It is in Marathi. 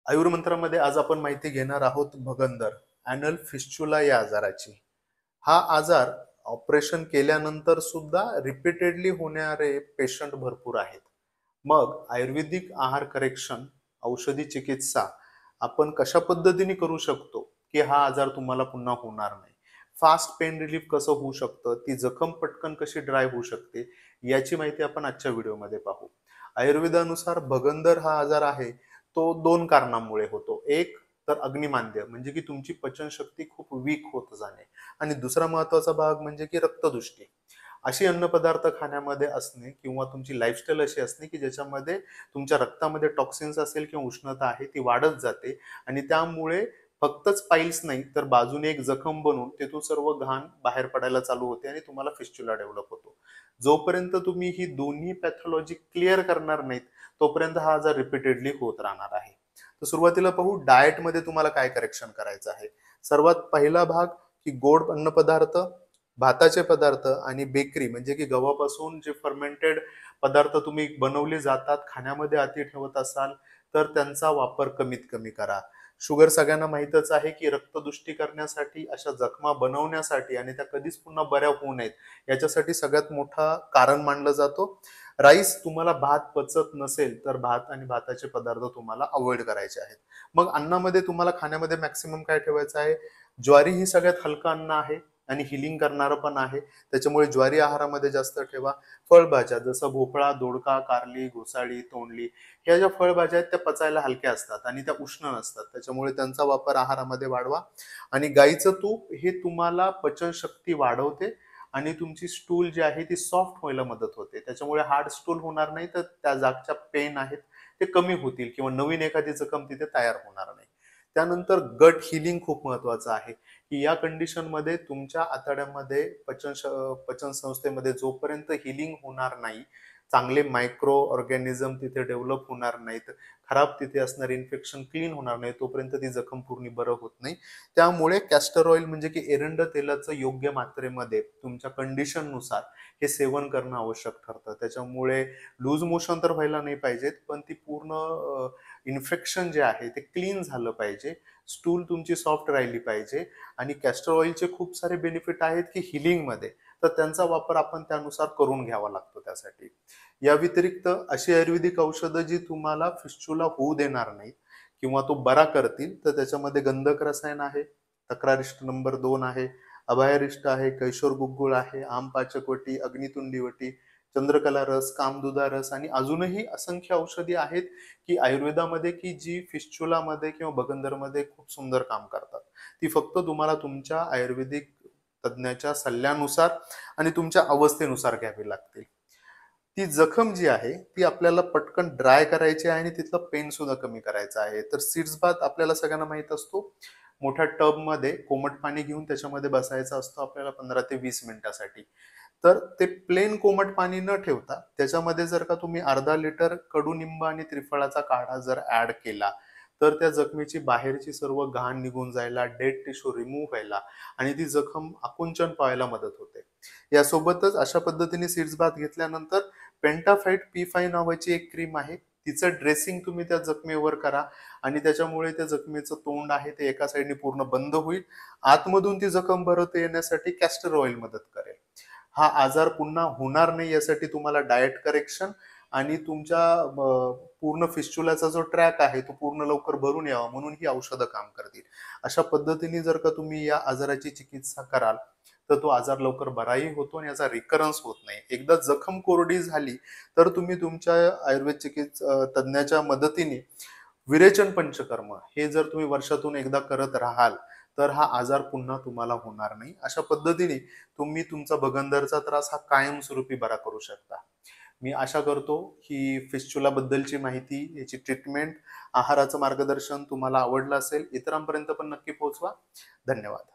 आयुर्मंत्रामध्ये आज आपण माहिती घेणार आहोत भगंदर अॅनल फिस्चुला या आजाराची. हा आजार ऑपरेशन केल्यानंतर सुद्धा रिपीटेडली होणारे पेशंट भरपूर आहेत. मग आयुर्वेदिक आहार करेक्शन, औषधी चिकित्सा आपण कशा पद्धतीने करू शकतो की हा आजार तुम्हाला पुन्हा होणार नाही. फास्ट पेन रिलीफ कसं होऊ शकतं, ती जखम पटकन कशी ड्राय होऊ शकते, याची माहिती आपण आजच्या व्हिडिओमध्ये पाहू. आयुर्वेदानुसार भगंदर हा आजार आहे तो दोन कारणांमुळे होतो. एक तर अग्निमांद्य म्हणजे की तुमची पचनशक्ती खूप वीक होत जाणे, आणि दुसरा महत्वाचा भाग म्हणजे की रक्तदृष्टी. अशी अन्नपदार्थ खाण्यामध्ये असणे किंवा तुमची लाईफस्टाईल अशी असणे की ज्याच्यामध्ये तुमच्या रक्तामध्ये टॉक्सिन्स असेल किंवा उष्णता आहे ती वाढत जाते, आणि त्यामुळे फक्तच पाईल्स नाही तर बाजूने एक जखम बनून तेथून सर्व घाण बाहेर पडायला चालू होते आणि तुम्हाला फिस्च्युला डेव्हलप होतो. जोपर्यंत तुम्ही ही दोन्ही पॅथॉलॉजी क्लिअर करणार नाहीत तोपर्यंत हा आजार रिपीटेडली होत राहणार आहे. तर सुरुवातीला पाहू डाएटमध्ये तुम्हाला काय करेक्शन करायचं आहे. सर्वात पहिला भाग की गोड अन्नपदार्थ, भाताचे पदार्थ आणि बेकरी म्हणजे की गव्हापासून जे फर्मेंटेड पदार्थ तुम्ही बनवले जातात खाण्यामध्ये अति ठेवत असाल तर त्यांचा वापर कमीत कमी करा. शुगर सगळ्यांना माहीतच आहे की रक्तदुष्टी करण्यासाठी, अशा जखमा बनवण्यासाठी आणि त्या कधीच पुन्हा बऱ्या होऊ नयेत याच्यासाठी सगळ्यात मोठा कारण मानला जातो. राईस, तुम्हाला भात पचत नसेल तर भात आणि भाताचे पदार्थ तुम्हाला अवॉइड करायचे आहेत. मग अन्नामध्ये तुम्हाला खाण्यामध्ये मॅक्सिमम काय ठेवायचं आहे. ज्वारी ही सगळ्यात हलकं अन्न आहे आणि हिलिंग करणारं पण आहे, त्याच्यामुळे ज्वारी आहारामध्ये जास्त ठेवा. फळभाज्या जसं भोपळा, दोडका, कारली, घोसाळी, तोंडली, ह्या ज्या फळभाज्या आहेत त्या पचायला हलक्या असतात आणि त्या उष्ण नसतात, त्याच्यामुळे त्यांचा वापर आहारामध्ये वाढवा. आणि गाईचं तूप हे तुम्हाला पचनशक्ती वाढवते आणि तुमची स्टूल जी आहे ती सॉफ्ट व्हायला मदत होते, त्याच्यामुळे हार्ड स्टूल होणार नाही, तर त्या जागच्या पेन आहेत ते कमी होतील किंवा नवीन एखादी जखम तिथे तयार होणार नाही. त्यानंतर गट हिलिंग खूप महत्वाचं आहे की या कंडिशनमध्ये तुमच्या आतड्यामध्ये पचन संस्थेमध्ये जोपर्यंत हिलिंग होणार नाही, चांगले मायक्रो ऑर्गॅनिझम तिथे डेव्हलप होणार नाहीत, खराब तिथे असणारे इन्फेक्शन क्लीन होणार नाही, तोपर्यंत ती जखम पूर्ण बरं होत नाही. त्यामुळे कॅस्टर ऑइल म्हणजे की एरंड तेलाचं योग्य मात्रेमध्ये तुमच्या कंडिशननुसार हे सेवन करणं आवश्यक ठरतं. त्याच्यामुळे लूज मोशन तर व्हायला नाही पाहिजेत, पण ती पूर्ण इन्फेक्शन जे आहे ते क्लीन झालं पाहिजे, स्टूल तुमची सॉफ्ट राहिली पाहिजे. आणि कॅस्टर ऑइलचे खूप सारे बेनिफिट आहेत की हिलिंगमध्ये, तर त्यांचा वापर आपण त्यानुसार करून घ्यावा लागतो त्यासाठी. या व्यतिरिक्त अशी आयुर्वेदिक औषधं जी तुम्हाला फिस्चुला होऊ देणार नाहीत किंवा तो बरा करतील, तर त्याच्यामध्ये गंधक रसायन आहे, तक्रारिष्ट नंबर 2 आहे, अभयरिष्ट आहे, कैशोर गुग्गुळ आहे, आम पाचकवटी, अग्नितुंडी वटी, चंद्रकला रस, कामदुधा रस आणि अजूनही असंख्य औषधी आहेत की आयुर्वेदामध्ये की जी फिस्चुलामध्ये किंवा बगंदरमध्ये खूप सुंदर काम करतात. ती फक्त तुम्हाला तुमच्या आयुर्वेदिक तज्ञाच्या सल्ल्यानुसार आणि तुमच्या अवस्थेनुसार घ्यावी लागतील. ती जखम जी आहे ती आपल्याला पटकन ड्राय करायची आहे आणि तिथलं पेन सुद्धा कमी करायचं आहे. तर सीड्स बाथ आपल्याला सगळ्यांना माहित असतो. मोठ्या टब मध्ये कोमट पाणी घेऊन त्याच्यामध्ये बसायचं असतं आपल्याला 15 ते 20 मिनिटासाठी. तर ते प्लेन कोमट पाणी न ठेवता त्याच्यामध्ये जर का तुम्ही अर्धा लिटर कडुनिंब आणि त्रिफळाचा काढा जर ऍड केला, तर त्या जखमेची बाहेरची सर्व घाण निघून जायला, डेड टिश्यू रिमूव्ह व्हायला आणि ती जखम आकुंचन पाहायला मदत होते. यासोबतच अशा पद्धतीने सीड्स बाथ घेतल्यानंतर पेंटाफाइट P5 नावाची एक क्रीम आहे, तिचं ड्रेसिंग तुम्ही त्या जखमेवर करा आणि त्याच्यामुळे त्या जखमेचं तोंड आहे ते एका साईडने पूर्ण बंद होईल. आतमधून ती जखम भरत येण्यासाठी कॅस्टर ऑइल मदत करेल. हा आजार पुन्हा होणार नाही यासाठी तुम्हाला डाएट करेक्शन आणि तुमच्या पूर्ण फिस्चुलाचा जो ट्रॅक आहे तो पूर्ण लवकर भरून यावा म्हणून ही औषधं काम करतील. अशा पद्धतीने जर का तुम्ही या आजाराची चिकित्सा कराल तर तो आजार लवकर बराही होतो आणि याचा रिकरन्स होत नाही. एकदा जखम कोरडी झाली तर तुम्ही तुमच्या आयुर्वेद तज्ञाच्या मदतीने विरेचन पंचकर्म हे जर तुम्ही वर्षातून एकदा करत राहाल तर हा आजार पुन्हा तुम्हाला होणार नाही. अशा पद्धतीने तुम्ही तुमचा बगंदरचा त्रास हा कायमस्वरूपी बरा करू शकता. मी आशा करतो की फिस्चुला बद्दलची माहिती, याची ट्रीटमेंट, आहाराचं मार्गदर्शन तुम्हाला आवडलं असेल. इतरांपर्यंत पण नक्की पोहोचवा. धन्यवाद.